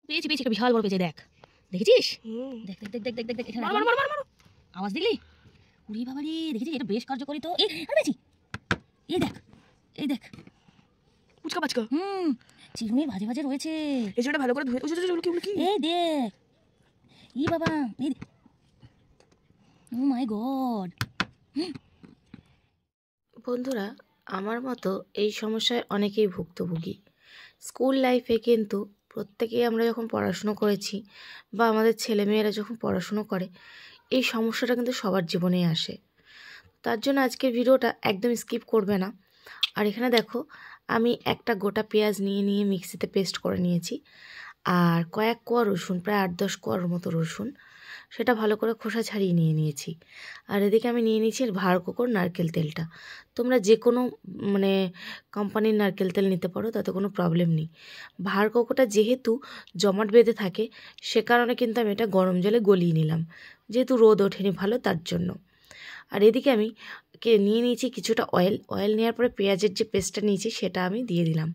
পেয়েছি পেয়েছি, একটা বিশাল বড় পেয়েছে। দেখ, দেখেছিস? দেখ দেখ দেখ দেখ দেখ দেখ, এখানে আওয়াজ দিলি? উড়ি বাবা রে, দেখেছিস? এটা বেশ কার্যকরী তো। এই পেয়েছি, এই দেখ, এই দেখ, পুচকা পাচকা। চিরুনি ভাজে ভাজে রয়েছে। এই জন্য ভালো করে ধুয়ে কি? এই দেখ, ই বাবা, এই ও মাই গড। বন্ধুরা, আমার মতো এই সমস্যায় অনেকেই ভুক্তভোগী। স্কুল লাইফে কিন্তু প্রত্যেকেই আমরা যখন পড়াশুনো করেছি বা আমাদের ছেলেমেয়েরা যখন পড়াশুনো করে, এই সমস্যাটা কিন্তু সবার জীবনেই আসে। তার জন্য আজকের ভিডিওটা একদম স্কিপ করবে না। আর এখানে দেখো, আমি একটা গোটা পেঁয়াজ নিয়ে মিক্সিতে পেস্ট করে নিয়েছি। আর কয়েক কোয়া রসুন, প্রায় 8-10 কোয়ার মতো রসুন, সেটা ভালো করে খোসা ছাড়িয়ে নিয়েছি। আর এদিকে আমি নিয়ে নিয়েছি ভাড়কোকর নারকেল তেলটা। তোমরা যে কোনো কোম্পানির নারকেল তেল নিতে পারো, তাতে কোনো প্রবলেম নেই। ভাড়কোকোটা যেহেতু জমাট বেঁধে থাকে, সে কারণে কিন্তু আমি এটা গরম জলে গলিয়ে নিলাম, যেহেতু রোদ ওঠেনি ভালো, তার জন্য। আর এদিকে আমি নিয়ে নিয়েছি কিছুটা অয়েল নেওয়ার পরে পেঁয়াজের যে পেস্টটা নিয়েছি সেটা আমি দিয়ে দিলাম।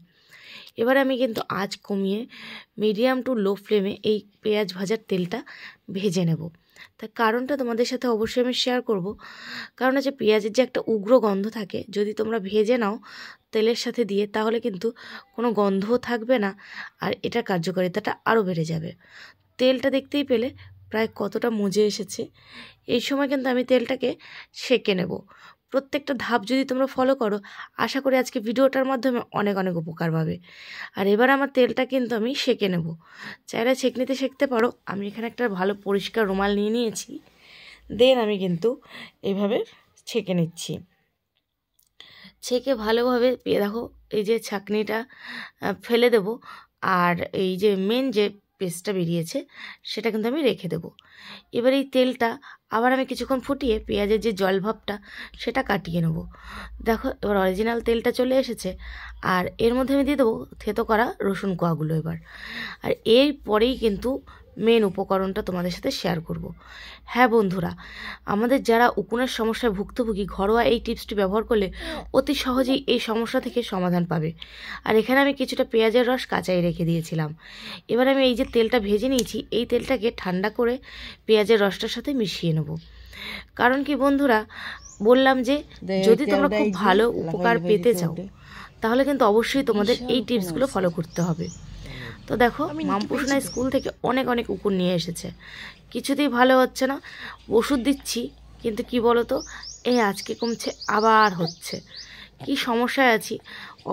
এবার আমি কিন্তু আঁচ কমিয়ে মিডিয়াম টু লো ফ্লেমে এই পেঁয়াজ ভাজার তেলটা ভেজে নেব। তার কারণটা তোমাদের সাথে অবশ্যই আমি শেয়ার করব। কারণ হচ্ছে পেঁয়াজের যে একটা উগ্র গন্ধ থাকে, যদি তোমরা ভেজে নাও তেলের সাথে দিয়ে, তাহলে কিন্তু কোনো গন্ধও থাকবে না, আর এটার কার্যকারিতাটা আরও বেড়ে যাবে। তেলটা দেখতেই পেলে প্রায় কতটা মজে এসেছে। এই সময় কিন্তু আমি তেলটাকে সেঁকে নেব। প্রত্যেকটা ধাপ যদি তোমরা ফলো করো, আশা করি আজকে ভিডিওটার মাধ্যমে অনেক অনেক উপকার পাবে। আর এবার আমার তেলটা কিন্তু আমি সেঁকে নেব। চাইলে ছেঁকনিতে সেঁকতে পারো। আমি এখানে একটা ভালো পরিষ্কার রুমাল নিয়ে নিয়েছি, দেন আমি কিন্তু এইভাবে ছেঁকে নিচ্ছি। ছেঁকে ভালোভাবে দেখো, এই যে ছাঁকনিটা ফেলে দেব, আর এই যে মেন যে পেস্টটা বেরিয়েছে সেটা কিন্তু আমি রেখে দেব। এবার এই তেলটা আবার আমি কিছুক্ষণ ফুটিয়ে পেঁয়াজের যে জল ভাবটা সেটা কাটিয়ে নেব। দেখো, এবার অরিজিনাল তেলটা চলে এসেছে। আর এর মধ্যে আমি দিয়ে দেবো থেতো করা রসুন কোয়াগুলো এবার। আর এরপরেই কিন্তু মেন উপকরণটা তোমাদের সাথে শেয়ার করব। হ্যাঁ বন্ধুরা, আমাদের যারা উকুনের সমস্যায় ভুক্তভোগী, ঘরোয়া এই টিপসটি ব্যবহার করলে অতি সহজেই এই সমস্যা থেকে সমাধান পাবে। আর এখানে আমি কিছুটা পেঁয়াজের রস কাঁচাই রেখে দিয়েছিলাম। এবার আমি এই যে তেলটা ভেজে নিয়েছি, এই তেলটাকে ঠান্ডা করে পেঁয়াজের রসটার সাথে মিশিয়ে নেব। কারণ কি বন্ধুরা, বললাম যে যদি তোমরা খুব ভালো উপকার পেতে চাও, তাহলে কিন্তু অবশ্যই তোমাদের এই টিপসগুলো ফলো করতে হবে। তো দেখো, মামপুষনা স্কুল থেকে অনেক অনেক উকুন নিয়ে এসেছে, কিছুতেই ভালো হচ্ছে না। ওষুধ দিচ্ছি, কিন্তু কি বলো তো, এই আজকে কমছে আবার হচ্ছে। কি সমস্যায় আছি,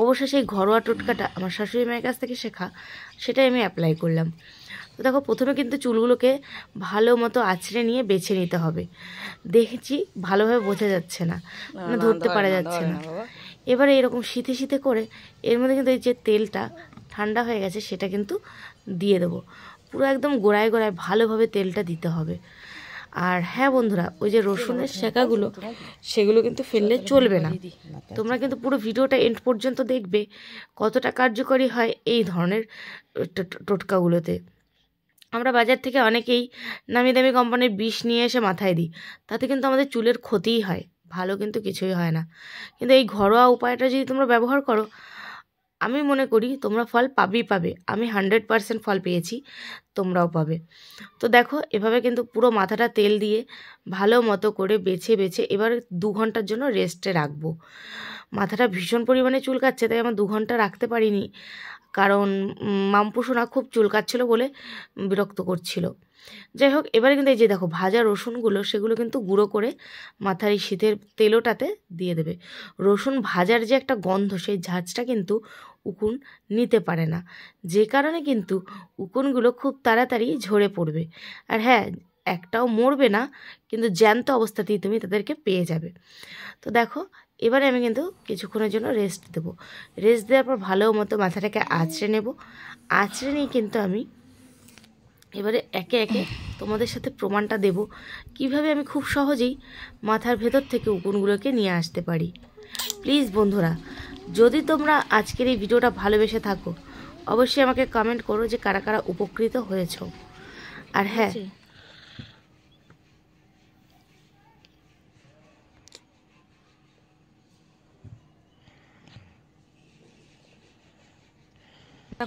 অবশ্যই সেই ঘরোয়া টোটকাটা আমার শাশুড়ি মায়ের কাছ থেকে শেখা, সেটাই আমি অ্যাপ্লাই করলাম। তো দেখো, প্রথমে কিন্তু চুলগুলোকে ভালো মতো আঁচড়ে নিয়ে বেছে নিতে হবে। দেখেছি ভালোভাবে বোঝা যাচ্ছে না, ধরতে পারা যাচ্ছে না। এবারে এরকম শীতে শীতে করে এর মধ্যে কিন্তু এই যে তেলটা ঠান্ডা হয়ে গেছে সেটা কিন্তু দিয়ে দেবো। পুরো একদম গোড়ায় গোড়ায় ভালোভাবে তেলটা দিতে হবে। আর হ্যাঁ বন্ধুরা, ওই যে রসুনের শেঁকাগুলো, সেগুলো কিন্তু ফেললে চলবে না। তোমরা কিন্তু পুরো ভিডিওটা এন্ড পর্যন্ত দেখবে কতটা কার্যকরী হয় এই ধরনের টোটকাগুলোতে। আমরা বাজার থেকে অনেকেই নামি দামি কোম্পানির বিষ নিয়ে এসে মাথায় দিই, তাতে কিন্তু আমাদের চুলের ক্ষতিই হয়, ভালো কিন্তু কিছুই হয় না। কিন্তু এই ঘরোয়া উপায়টা যদি তোমরা ব্যবহার করো, আমি মনে করি তোমরা ফল পাবে। আমি 100% ফল পেয়েছি, তোমরাও পাবে। তো দেখো, এভাবে কিন্তু পুরো মাথাটা তেল দিয়ে ভালো মতো করে বেছে এবার 2 ঘন্টার জন্য রেস্টে রাখবো। মাথাটা ভীষণ পরিমাণে চুলকাচ্ছে, তাই আমার 2 ঘন্টা রাখতে পারিনি, কারণ মামপুসোনা খুব চুলকাচ্ছিল বলে বিরক্ত করছিল। যাই হোক, এবারে কিন্তু এই যে দেখো ভাজা রসুনগুলো, সেগুলো কিন্তু গুঁড়ো করে মাথার এই শীতের তেলোটাতে দিয়ে দেবে। রসুন ভাজার যে একটা গন্ধ, সেই ঝাঁঝটা কিন্তু উকুন নিতে পারে না, যে কারণে কিন্তু উকুনগুলো খুব তাড়াতাড়ি ঝরে পড়বে। আর হ্যাঁ, একটাও মরবে না, কিন্তু জ্যান্ত অবস্থাতেই তুমি তাদেরকে পেয়ে যাবে। তো দেখো, এবারে আমি কিন্তু কিছুক্ষণের জন্য রেস্ট দেবো। রেস্ট দেওয়ার পর ভালো মতো মাথাটাকে আঁচড়ে নেব। আঁচড়ে নিয়ে কিন্তু আমি এবারে একে একে তোমাদের সাথে প্রমাণটা দেব কিভাবে আমি খুব সহজেই মাথার ভেতর থেকে উকুনগুলোকে নিয়ে আসতে পারি। প্লিজ বন্ধুরা, যদি তোমরা আজকের এই ভিডিওটা ভালোবেসে থাকো, অবশ্যই আমাকে কমেন্ট করো যে কারা কারা উপকৃত হয়েছ। আর হ্যাঁ,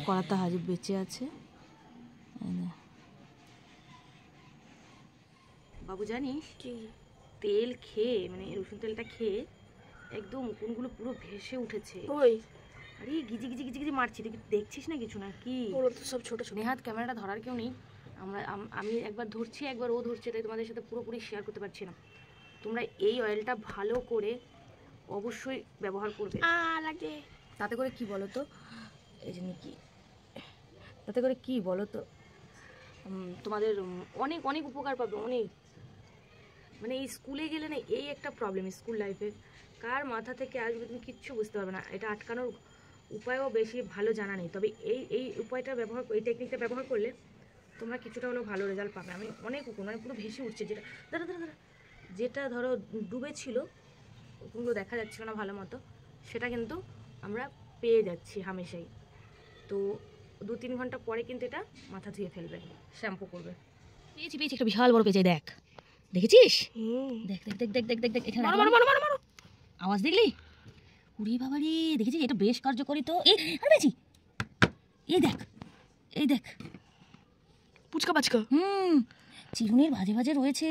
করাতে হাজির বেঁচে আছে। বাবু জানিস কি তেল খেয়ে মানে রসুন তেলটা খেয়ে একদম উকুনগুলো পুরো ভেসে উঠেছে। ওই আরে গিজি গিজি গিজি গিজি মারছি, তুই দেখছিস না কিছু না কি? ওগুলো তো সব ছোট ছোট। নেহাত ক্যামেরাটা ধরার কেউ নেই, আমি একবার ধরছি একবার ও ধরছে, তাই তোমাদের সাথে পুরোপুরি শেয়ার করতে পারছি না। তোমরা এই অয়েলটা ভালো করে অবশ্যই ব্যবহার করবে। লাগে তাতে করে কি বলো তো, এই জন্য কি তাতে করে কি বলো তো, তোমাদের অনেক অনেক উপকার পাবে, অনেক। মানে এই স্কুলে গেলে না এই একটা প্রবলেম স্কুল লাইফে, কার মাথা থেকে আসবে তুমি কিচ্ছু বুঝতে পারবে না। এটা আটকানোর উপায়ও বেশি ভালো জানা নেই, তবে এই উপায়টা এই টেকনিকটা ব্যবহার করলে তোমরা কিছুটা হলেও ভালো রেজাল্ট পাবে। আমি অনেক উকুন মানে পুরো ভেসে উঠছে, যেটা ধরো ডুবেছিল, উকুনগুলো দেখা যাচ্ছিল না ভালো মতো, সেটা কিন্তু আমরা পেয়ে যাচ্ছি হামেশাই। তো 2-3 ঘন্টা পরে কিন্তু এটা মাথা ধুয়ে ফেলবে, শ্যাম্পু করবে। পেয়েছি একটা বিশাল বড় পেয়েছে, দেখ দেখেছিস? দেখ দেখ দেখ দেখ দেখ দেখ দেখ এখানে আওয়াজ দেখলি? উড়ি বাবারি, দেখেছিস? এটা বেশ কার্যকরী তো। আর পেয়েছি, এই দেখ পুচকা পাচকা। চিরুনির ভাজে ভাজে রয়েছে।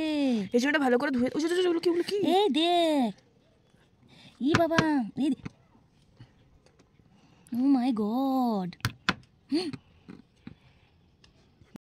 এই জন্য ভালো করে ধুয়ে ওগুলো কি এই দেখ, বাবা, ও মাই গড।